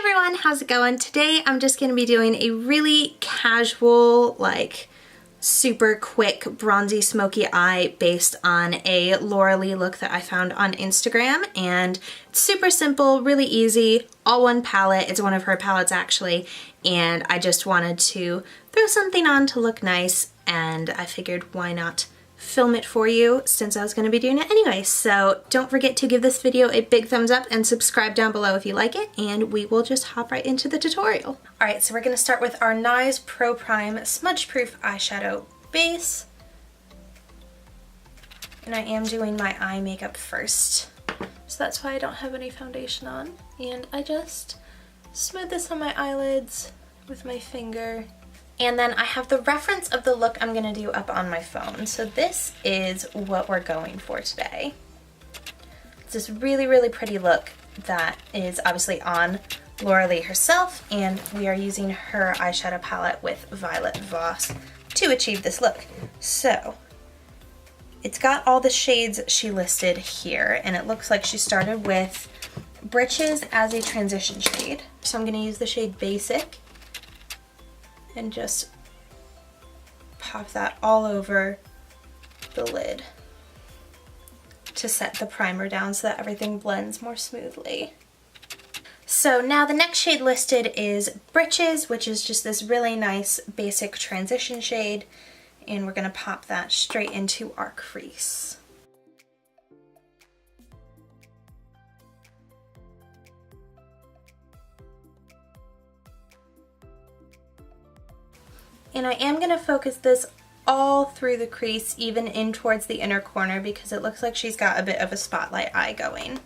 everyone, how's it going? Today I'm just going to be doing a really casual, like super quick bronzy smoky eye based on a Laura Lee look that I found on Instagram, and it's super simple, really easy, all one palette. It's one of her palettes actually, and I just wanted to throw something on to look nice, and I figured why not film it for you since I was going to be doing it anyway. So don't forget to give this video a big thumbs up and subscribe down below if you like it, and we will just hop right into the tutorial. Alright, so we're going to start with our Nars Pro Prime Smudge Proof Eyeshadow Base. And I am doing my eye makeup first. So that's why I don't have any foundation on. And I just smooth this on my eyelids with my finger. And then I have the reference of the look I'm going to do up on my phone. So this is what we're going for today. It's this really, really pretty look that is obviously on Laura Lee herself, and we are using her eyeshadow palette with Violet Voss to achieve this look. So it's got all the shades she listed here, and it looks like she started with Britches as a transition shade. So I'm going to use the shade Basic and just pop that all over the lid to set the primer down so that everything blends more smoothly. So now the next shade listed is Britches, which is just this really nice basic transition shade, and we're going to pop that straight into our crease. And I am going to focus this all through the crease, even in towards the inner corner, because it looks like she's got a bit of a spotlight eye going.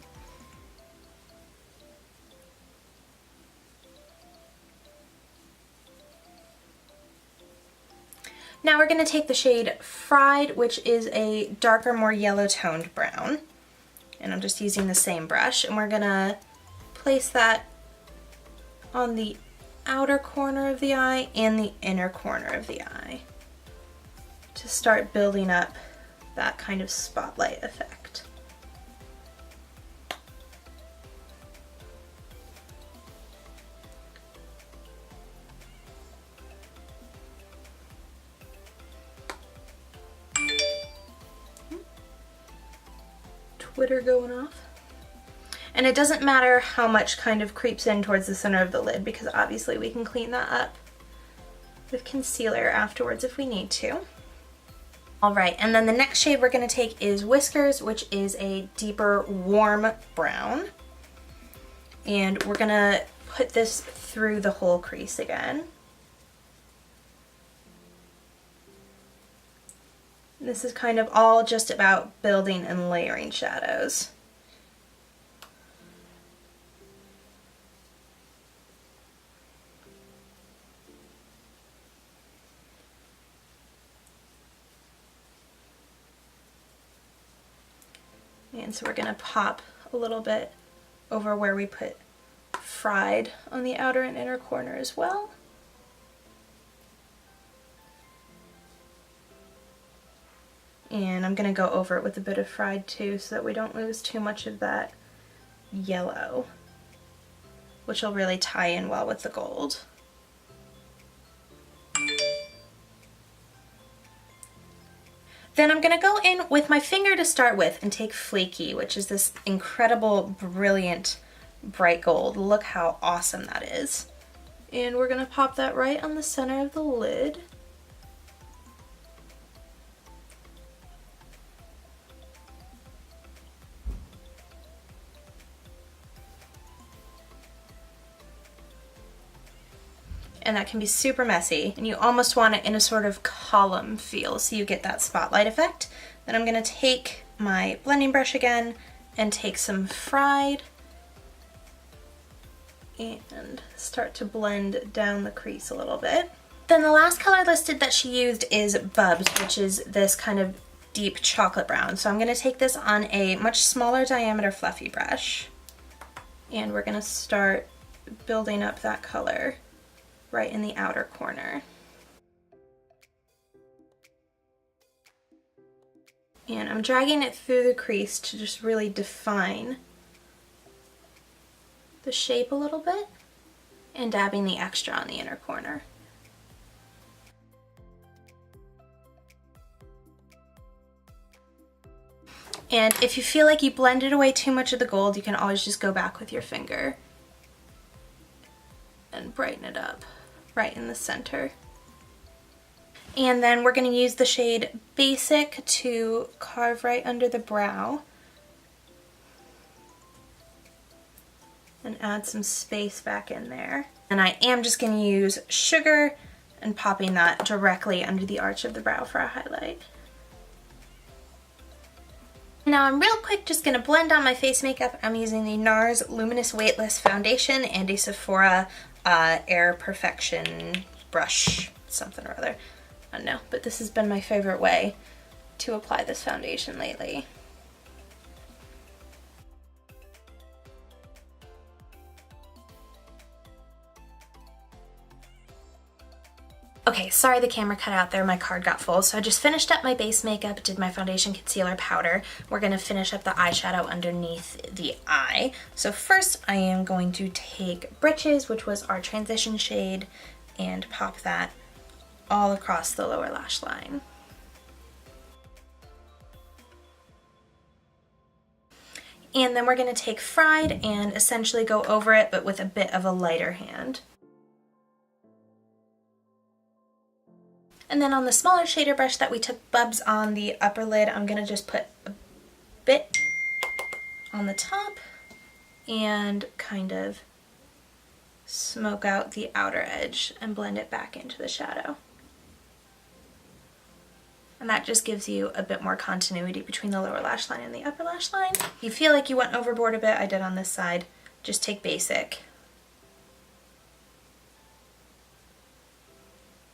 Now we're going to take the shade Fried, which is a darker, more yellow toned brown. And I'm just using the same brush, and we're going to place that on the outer corner of the eye and the inner corner of the eye to start building up that kind of spotlight effect. Twitter going off. And it doesn't matter how much kind of creeps in towards the center of the lid, because obviously we can clean that up with concealer afterwards if we need to. Alright, and then the next shade we're going to take is Whiskers, which is a deeper warm brown. And we're going to put this through the whole crease again. This is kind of all just about building and layering shadows. And so we're going to pop a little bit over where we put Fried on the outer and inner corner as well. And I'm going to go over it with a bit of Fried too, so that we don't lose too much of that yellow, which will really tie in well with the gold. Then I'm going to go in with my finger to start with and take Flaky, which is this incredible, brilliant, bright gold. Look how awesome that is. And we're going to pop that right on the center of the lid. And that can be super messy, and you almost want it in a sort of column feel so you get that spotlight effect. Then I'm going to take my blending brush again and take some Fried and start to blend down the crease a little bit. Then the last color listed that she used is Bubs, which is this kind of deep chocolate brown. So I'm going to take this on a much smaller diameter fluffy brush, and we're going to start building up that color right in the outer corner. And I'm dragging it through the crease to just really define the shape a little bit. and dabbing the extra on the inner corner. And if you feel like you blended away too much of the gold, you can always just go back with your finger and brighten it up right in the center. And then we're going to use the shade Basic to carve right under the brow and add some space back in there. And I am just going to use Sugar and popping that directly under the arch of the brow for a highlight. Now I'm real quick just going to blend on my face makeup. I'm using the Nars Luminous Weightless Foundation and a Sephora Air Perfection brush, something or other. I don't know, but this has been my favorite way to apply this foundation lately. Okay, sorry the camera cut out there, my card got full. So I just finished up my base makeup, did my foundation, concealer, powder. We're gonna finish up the eyeshadow underneath the eye. So first I am going to take Britches, which was our transition shade, and pop that all across the lower lash line. And then we're gonna take Fried and essentially go over it, but with a bit of a lighter hand. And then on the smaller shader brush that we took Bubs on the upper lid, I'm going to just put a bit on the top and kind of smoke out the outer edge and blend it back into the shadow. And that just gives you a bit more continuity between the lower lash line and the upper lash line. If you feel like you went overboard a bit, I did on this side, just take Basic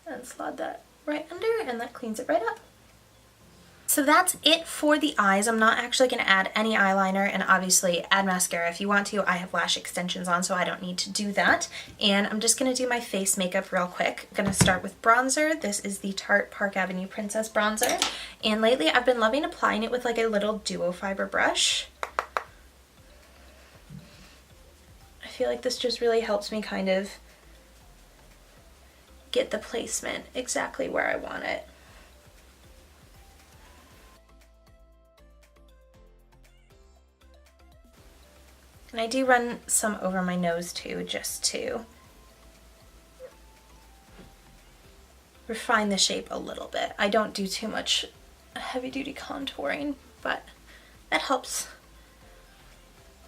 and slide that right under, and that cleans it right up. So that's it for the eyes. I'm not actually going to add any eyeliner, and obviously add mascara if you want to. I have lash extensions on, so I don't need to do that. And I'm just going to do my face makeup real quick. I'm going to start with bronzer. This is the Tarte Park Avenue Princess Bronzer. And lately I've been loving applying it with like a little duo fiber brush. I feel like this just really helps me kind of get the placement exactly where I want it. And I do run some over my nose too, just to refine the shape a little bit. I don't do too much heavy duty contouring, but that helps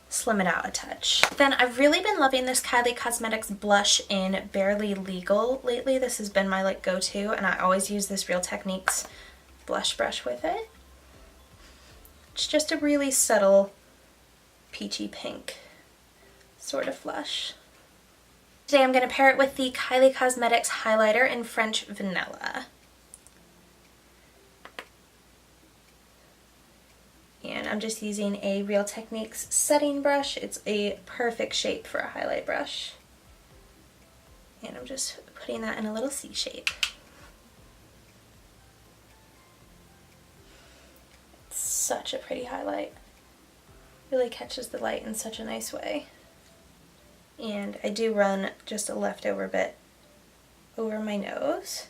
slim it out a touch. Then I've really been loving this Kylie Cosmetics blush in Barely Legal lately. This has been my like go-to, and I always use this Real Techniques blush brush with it. It's just a really subtle peachy pink sort of blush. Today I'm going to pair it with the Kylie Cosmetics highlighter in French Vanilla. And I'm just using a Real Techniques setting brush. It's a perfect shape for a highlight brush. And I'm just putting that in a little C shape. It's such a pretty highlight. Really catches the light in such a nice way. And I do run just a leftover bit over my nose.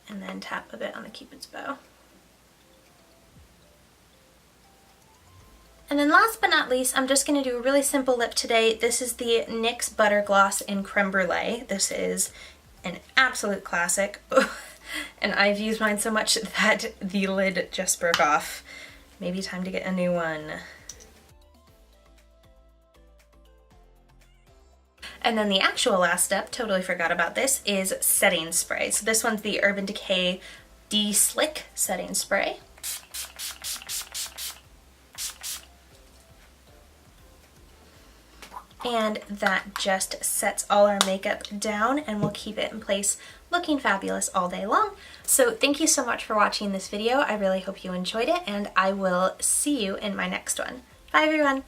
And then tap a bit on the Cupid's bow. And then last but not least, I'm just going to do a really simple lip today. This is the NYX Butter Gloss in Creme Brulee. This is an absolute classic. And I've used mine so much that the lid just broke off. Maybe time to get a new one. And then the actual last step, totally forgot about this, is setting spray. So this one's the Urban Decay De-Slick Setting Spray. And that just sets all our makeup down and will keep it in place looking fabulous all day long. So thank you so much for watching this video. I really hope you enjoyed it, and I will see you in my next one. Bye everyone!